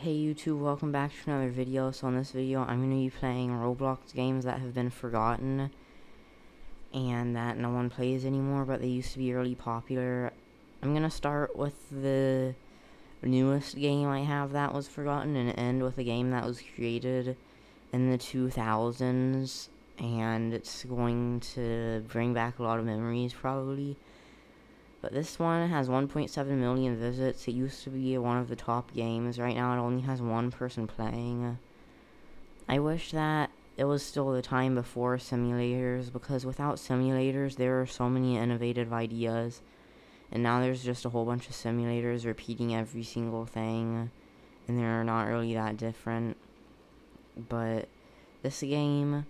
Hey YouTube, welcome back to another video. So in this video, I'm going to be playing Roblox games that have been forgotten and that no one plays anymore, but they used to be really popular. I'm going to start with the newest game I have that was forgotten and end with a game that was created in the 2000s, and it's going to bring back a lot of memories probably. But this one has 1.7 million visits. It used to be one of the top games. Right now it only has one person playing. I wish that it was still the time before simulators, because without simulators there are so many innovative ideas. And now there's just a whole bunch of simulators repeating every single thing, and they're not really that different. But this game,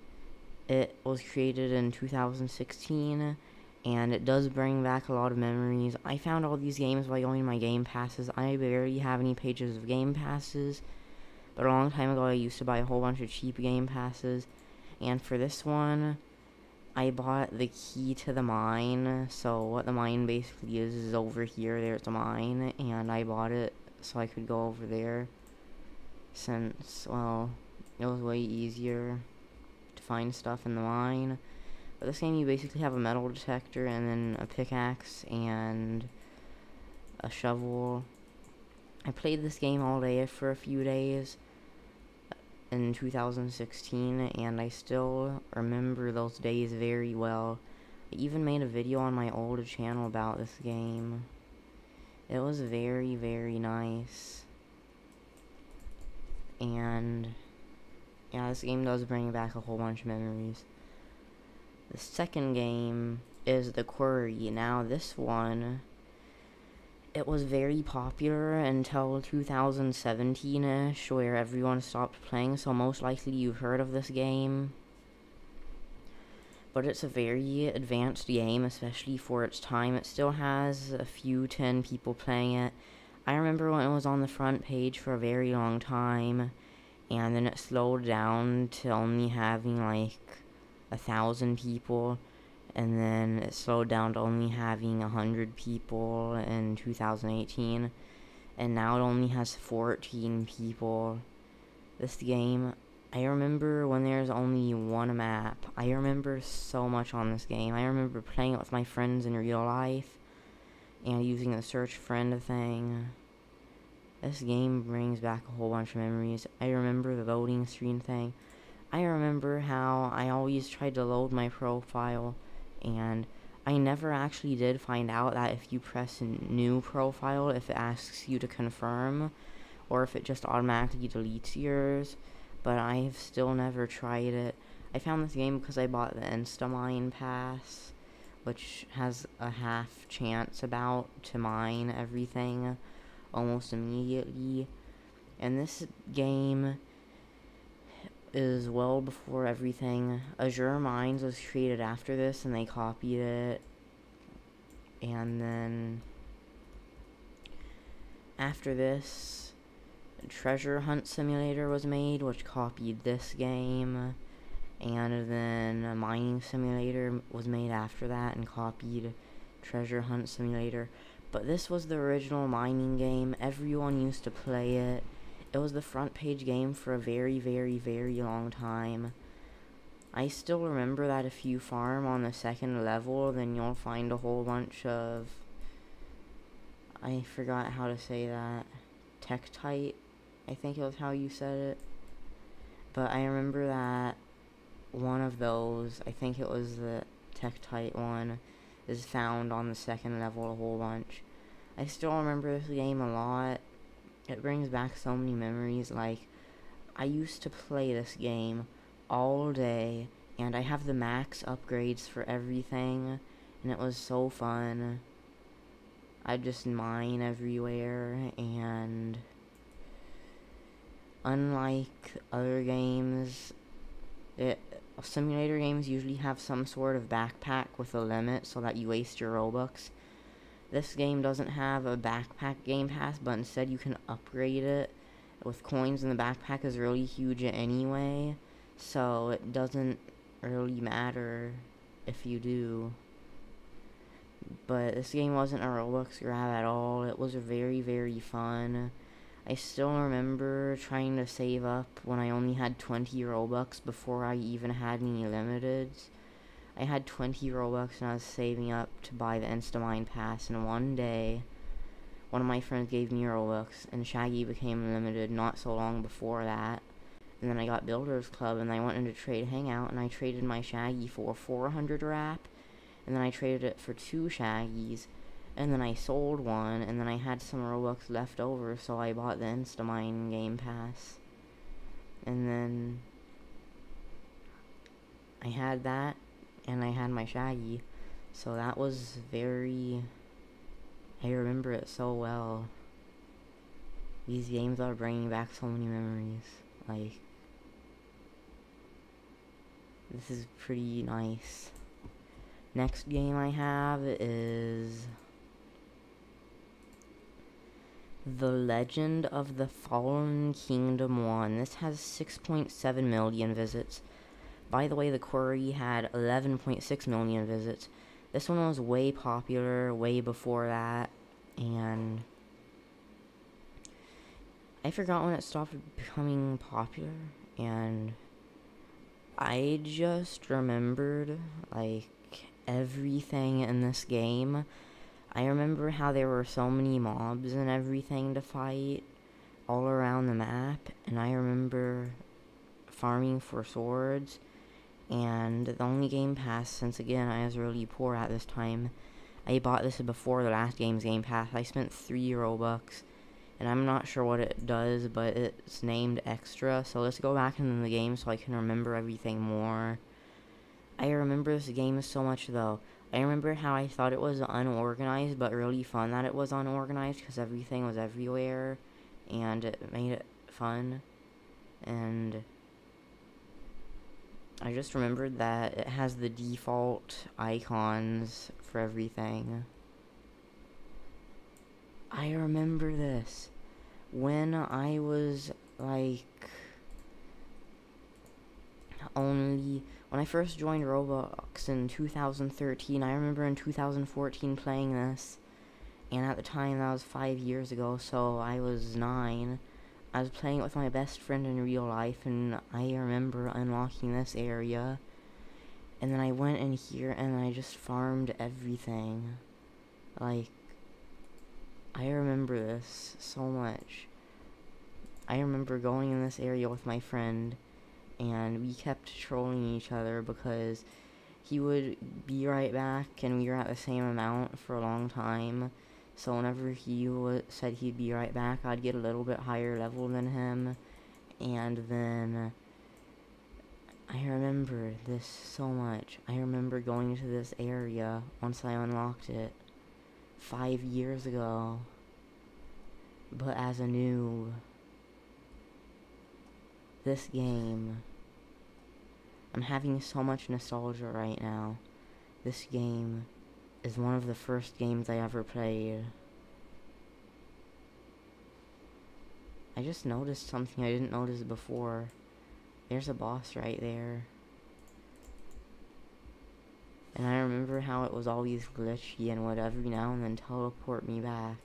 it was created in 2016. And it does bring back a lot of memories. I found all these games by going to my Game Passes. I barely have any pages of Game Passes, but a long time ago I used to buy a whole bunch of cheap Game Passes. And for this one, I bought the key to the mine. So what the mine basically is over here. There's a mine, and I bought it so I could go over there, since, well, it was way easier to find stuff in the mine. But this game, you basically have a metal detector and then a pickaxe and a shovel. I played this game all day for a few days in 2016, and I still remember those days very well. I even made a video on my old channel about this game. It was very, very nice. And yeah, this game does bring back a whole bunch of memories. The second game is The Quarry. Now this one, it was very popular until 2017-ish, where everyone stopped playing, so most likely you've heard of this game. But it's a very advanced game, especially for its time. It still has a few 10 people playing it. I remember when it was on the front page for a very long time, and then it slowed down to only having like 1,000 people, and then it slowed down to only having 100 people in 2018, and now it only has 14 people. This game, I remember when there's only one map. I remember so much on this game. I remember playing it with my friends in real life and using the search friend thing. This game brings back a whole bunch of memories. I remember the loading screen thing. I remember how I always tried to load my profile, and I never actually did find out that if you press new profile, if it asks you to confirm, or if it just automatically deletes yours, but I've still never tried it. I found this game because I bought the Instamine pass, which has a half chance about to mine everything almost immediately. And this game is well before everything. Azure Mines was created after this, and they copied it. And then after this, Treasure Hunt Simulator was made, which copied this game. And then a Mining Simulator was made after that and copied Treasure Hunt Simulator. But this was the original mining game. Everyone used to play it. It was the front page game for a very, very, very long time. I still remember that if you farm on the second level, then you'll find a whole bunch of, I forgot how to say that, Tektite, I think it was how you said it. But I remember that one of those, I think it was the Tektite one, is found on the second level a whole bunch. I still remember this game a lot. It brings back so many memories. Like, I used to play this game all day, and I have the max upgrades for everything, and it was so fun. I'd just mine everywhere, and unlike other games, simulator games usually have some sort of backpack with a limit so that you waste your Robux. This game doesn't have a backpack game pass, but instead you can upgrade it with coins, and the backpack is really huge anyway, so it doesn't really matter if you do. But this game wasn't a Robux grab at all. It was very, very fun. I still remember trying to save up when I only had 20 Robux before I even had any limiteds. I had 20 Robux and I was saving up to buy the Instamine pass, and one day, one of my friends gave me Robux, and Shaggy became limited not so long before that. And then I got Builders Club, and I went into Trade Hangout, and I traded my Shaggy for 400 wrap, and then I traded it for 2 Shaggies, and then I sold one, and then I had some Robux left over, so I bought the Instamine Game Pass. And then I had that, and I had my Shaggy, so that was very... I remember it so well. These games are bringing back so many memories. Like, this is pretty nice. Next game I have is The Legend of the Fallen Kingdom 1. This has 6.7 million visits. By the way, the Quarry had 11.6 million visits. This one was way popular, way before that, and I forgot when it stopped becoming popular, and I just remembered, like, everything in this game. I remember how there were so many mobs and everything to fight all around the map, and I remember farming for swords, and the only Game Pass, since again I was really poor at this time, I bought this before the last game's Game Pass. I spent 3 Robux, and I'm not sure what it does, but it's named Extra, so let's go back into the game so I can remember everything more. I remember this game so much, though. I remember how I thought it was unorganized, but really fun that it was unorganized, because everything was everywhere, and it made it fun, and I just remembered that it has the default icons for everything. I remember this. When I was, like, when I first joined Roblox in 2013, I remember in 2014 playing this, and at the time, that was 5 years ago, so I was 9. I was playing it with my best friend in real life, and I remember unlocking this area, and then I went in here, and I just farmed everything. Like, I remember this so much. I remember going in this area with my friend, and we kept trolling each other because he would be right back, and we were at the same amount for a long time. So whenever he said he'd be right back, I'd get a little bit higher level than him, and then I remember this so much. I remember going to this area once I unlocked it 5 years ago, but as a noob. This game, I'm having so much nostalgia right now. This game is one of the first games I ever played. I just noticed something I didn't notice before. There's a boss right there. And I remember how it was always glitchy and would every now and then teleport me back.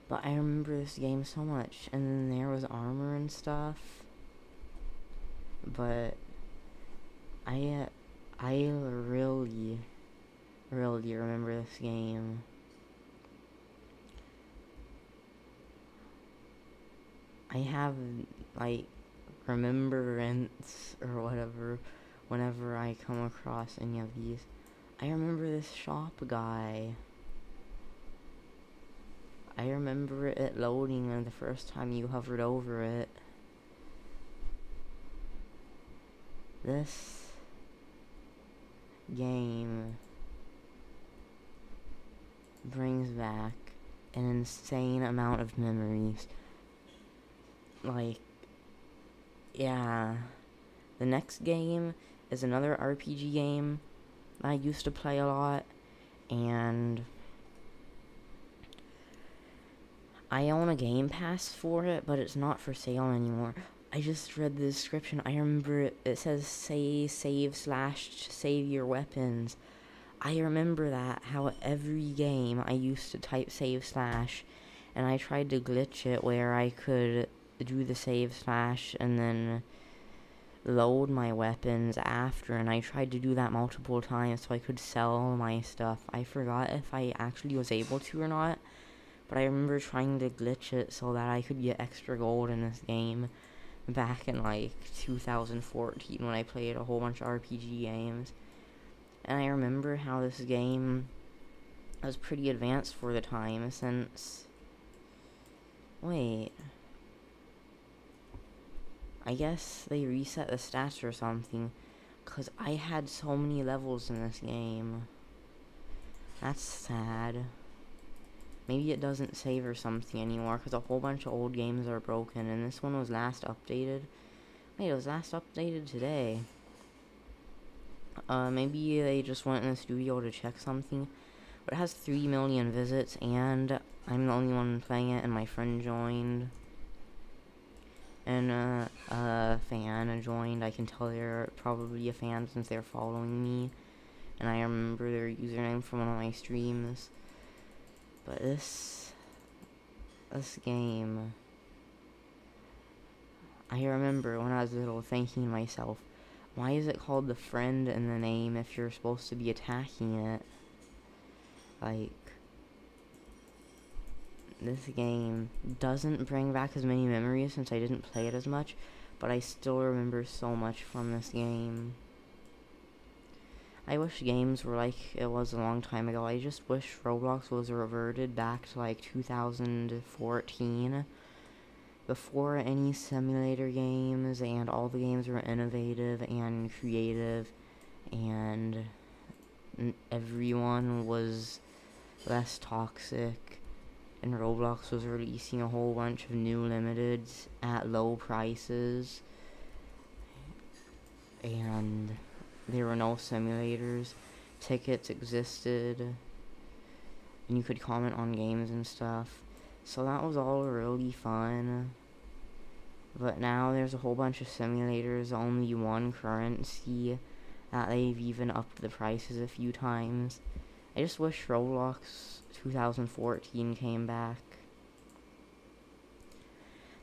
But I remember this game so much. And then there was armor and stuff. But I really remember this game. I have, like, remembrance or whatever whenever I come across any of these. I remember this shop guy. I remember it loading the first time you hovered over it. This game brings back an insane amount of memories. Like, yeah. The next game is another RPG game I used to play a lot, and I own a Game Pass for it, but it's not for sale anymore. I just read the description. I remember it says save your weapons. I remember that, how every game I used to type save slash, and I tried to glitch it where I could do the save slash and then load my weapons after, and I tried to do that multiple times so I could sell my stuff. I forgot if I actually was able to or not, but I remember trying to glitch it so that I could get extra gold in this game back in like 2014 when I played a whole bunch of RPG games. And I remember how this game was pretty advanced for the time, since... Wait... I guess they reset the stats or something, because I had so many levels in this game. That's sad. Maybe it doesn't save or something anymore, because a whole bunch of old games are broken, and this one was last updated. Wait, it was last updated today. Maybe they just went in the studio to check something. But it has 3 million visits, and I'm the only one playing it, and my friend joined. And a fan joined. I can tell they're probably a fan since they're following me. And I remember their username from one of my streams. But this game, I remember when I was little thinking to myself, why is it called the friend in the name if you're supposed to be attacking it? Like, this game doesn't bring back as many memories since I didn't play it as much, but I still remember so much from this game. I wish games were like it was a long time ago. I just wish Roblox was reverted back to like 2014, before any simulator games and all the games were innovative and creative, and everyone was less toxic, and Roblox was releasing a whole bunch of new limiteds at low prices, and there were no simulators. Tickets existed, and you could comment on games and stuff. So that was all really fun. But now there's a whole bunch of simulators, only one currency, that they've even upped the prices a few times. I just wish Roblox 2014 came back.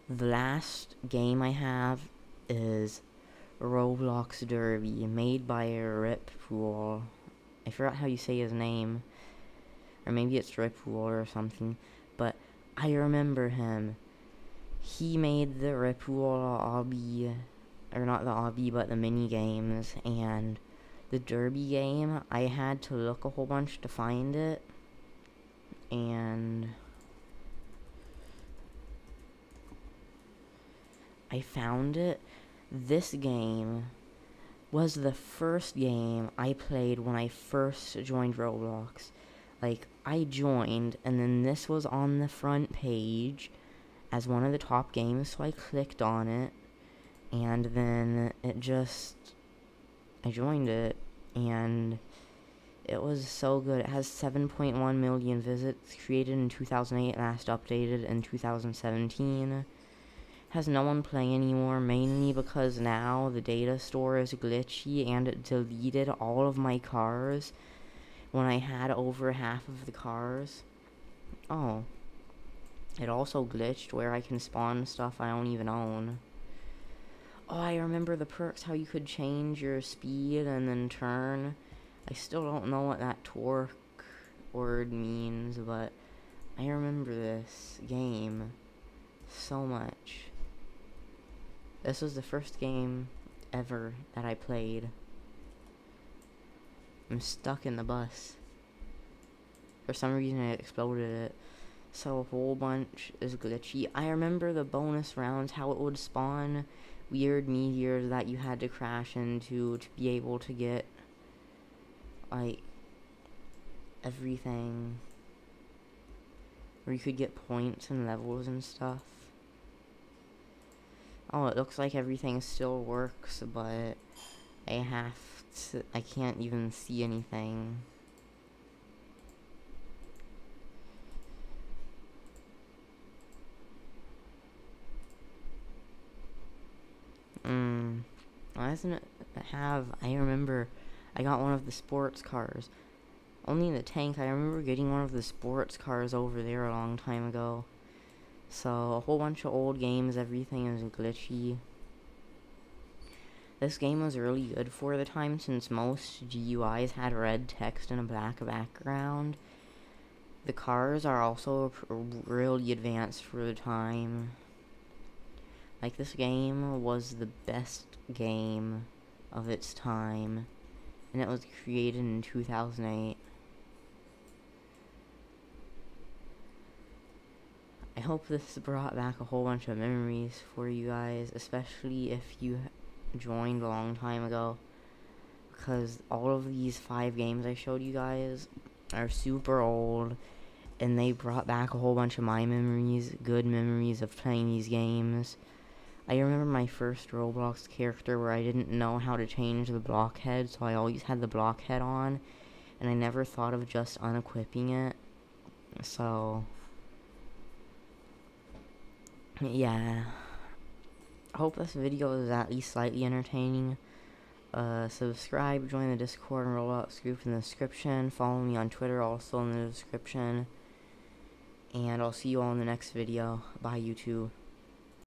The last game I have is Roblox Derby, made by Rippool. I forgot how you say his name, or maybe it's Rippool or something, but I remember him. He made the Rippool obby, or not the obby, but the mini games, and the Derby game, I had to look a whole bunch to find it, and I found it. This game was the first game I played when I first joined Roblox. Like, I joined, and then this was on the front page as one of the top games, so I clicked on it, and then it just, I joined it, and it was so good. It has 7.1 million visits, created in 2008, last updated in 2017. Has no one playing anymore, mainly because now the data store is glitchy and it deleted all of my cars when I had over half of the cars. Oh. It also glitched where I can spawn stuff I don't even own. Oh, I remember the perks, how you could change your speed and then turn. I still don't know what that torque word means, but I remember this game so much. This was the first game ever that I played. I'm stuck in the bus. For some reason it exploded it. So a whole bunch is glitchy. I remember the bonus rounds, how it would spawn weird meteors that you had to crash into to be able to get, like, everything. Where you could get points and levels and stuff. Oh, it looks like everything still works, but I can't even see anything. Why doesn't it have, I remember I got one of the sports cars. Only in the tank, I remember getting one of the sports cars over there a long time ago. So, a whole bunch of old games, everything is glitchy. This game was really good for the time since most GUIs had red text and a black background. The cars are also really advanced for the time. Like, this game was the best game of its time, and it was created in 2008. I hope this brought back a whole bunch of memories for you guys, especially if you joined a long time ago, because all of these 5 games I showed you guys are super old, and they brought back a whole bunch of my memories, good memories of playing these games. I remember my first Roblox character where I didn't know how to change the blockhead, so I always had the blockhead on, and I never thought of just unequipping it. So, yeah. I hope this video is at least slightly entertaining. Subscribe, join the Discord and Roblox group in the description. Follow me on Twitter, also in the description. And I'll see you all in the next video. Bye, YouTube.